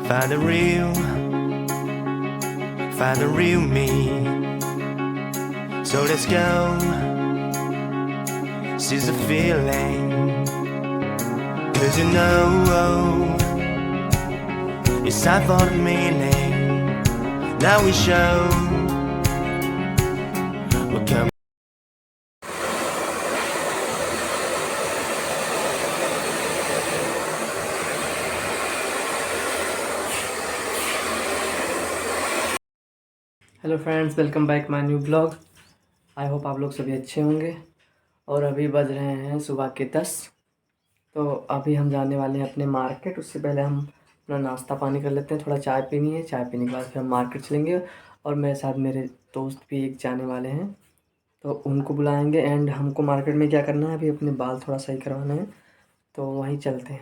Find the real me. So let's go. Seize the feeling. 'Cause you know it's time for the meaning. Now we show we're coming. Hello friends, welcome back my new blog. I hope आप लोग सभी अच्छे होंगे। और अभी बज रहे हैं सुबह के 10। तो अभी हम जाने वाले हैं अपने मार्केट। उससे पहले हम अपना नाश्ता पानी कर लेते हैं, थोड़ा चाय पीनी है। चाय पीने के बाद फिर हम मार्केट चलेंगे और मेरे साथ मेरे दोस्त भी एक जाने वाले हैं, तो उनको बुलाएंगे। एंड हमको मार्केट में क्या करना है, अभी अपने बाल थोड़ा सही करवाना है, तो वहीं चलते हैं।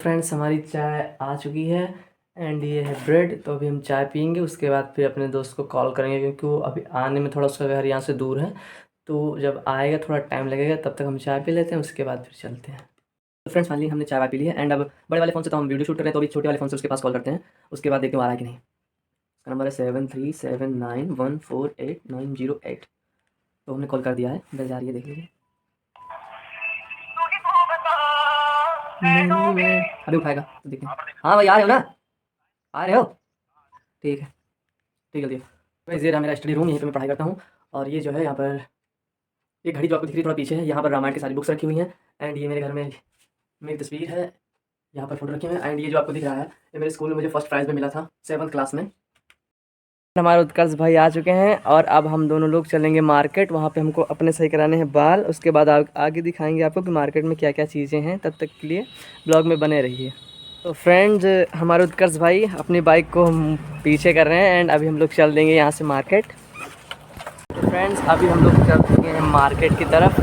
फ्रेंड्स, हमारी चाय आ चुकी है एंड ये है ब्रेड। तो अभी हम चाय पियेंगे, उसके बाद फिर अपने दोस्त को कॉल करेंगे, क्योंकि वो अभी आने में थोड़ा उसका घर यहाँ से दूर है। तो जब आएगा थोड़ा टाइम लगेगा, तब तक हम चाय पी लेते हैं, उसके बाद फिर चलते हैं। तो फ्रेंड्स, फाइनली हमने चाय पी ली है एंड अब बड़े वाले फ़ोन से तो हम वीडियो शूट कर रहे हैं, तो अभी छोटे वाले फ़ोन से उसके पास कॉल करते हैं। उसके बाद देखते हैं वो आ रहा है कि नहीं। उसका नंबर है 7379148908। तो हमने कॉल कर दिया है, बेल जा रही है, देख लीजिए। अभी उठाएगा तो देखते हैं। हाँ भाई, आ रहे हो ना? आ रहे हो? ठीक है, ठीक है। जल्दी वैसे ये रहा मेरा स्टडी रूम, यहीं पे मैं पढ़ाई करता हूँ। और ये जो है यहाँ पर ये घड़ी जो आपको दिख रही है थोड़ा पीछे है, यहाँ पर रामायण की सारी बुक्स रखी हुई हैं। एंड ये मेरे घर में मेरी तस्वीर है, यहाँ पर फोटो रखी हुई है। एंड ये जो आपको दिख रहा है, ये मेरे स्कूल में मुझे फर्स्ट प्राइज़ में मिला था 7th क्लास में। हमारे उत्कर्ष भाई आ चुके हैं और अब हम दोनों लोग चलेंगे मार्केट। वहाँ पे हमको अपने सही कराने हैं बाल। उसके बाद आगे दिखाएंगे आपको कि मार्केट में क्या क्या चीज़ें हैं। तब तक के लिए ब्लॉग में बने रहिए। तो फ्रेंड्स, हमारे उत्कर्ष भाई अपनी बाइक को हम पीछे कर रहे हैं एंड अभी हम लोग चल देंगे यहाँ से मार्केट। तो फ्रेंड्स, अभी हम लोग चल चुके हैं मार्केट की तरफ।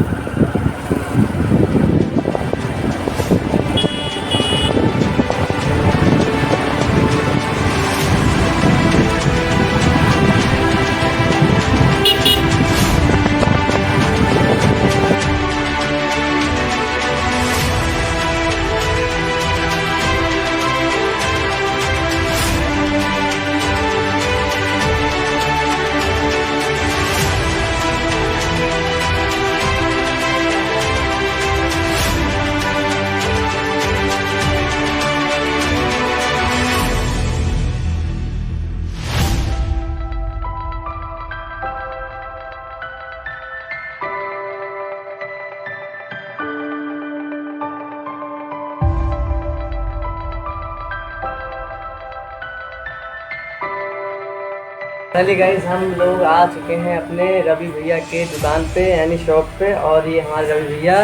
पहले गाइस, हम लोग आ चुके हैं अपने रवि भैया के दुकान पे, यानी शॉप पे। और ये हमारे रवि भैया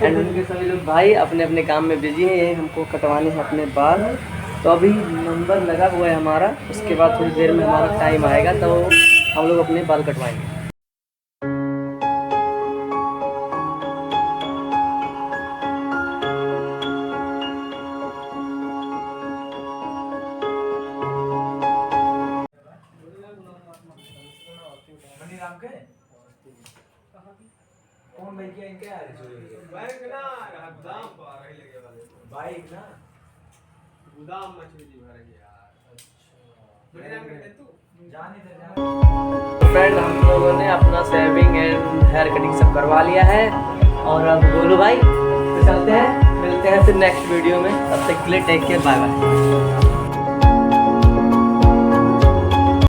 एंड उनके सभी लोग भाई अपने अपने काम में बिजी हैं। ये हमको कटवाने हैं अपने बाल। तो अभी नंबर लगा हुआ है हमारा, उसके बाद थोड़ी देर में हमारा टाइम आएगा तो हम लोग अपने बाल कटवाएंगे। कौन भाई क्या इनके आ रहे बाइक ना गोदाम पर रही लगे वाले बाइक ना गोदाम मछली भर गया। अच्छा, मेरे नाम कहते तू जाने दे जाने। फ्रेंड, हम लोगों ने अपना शेविंग एंड हेयर कटिंग सब करवा लिया है और अब बोलो भाई, तो चलते हैं, मिलते हैं फिर नेक्स्ट वीडियो में। तब तक के लिए टेक केयर, बाय बाय।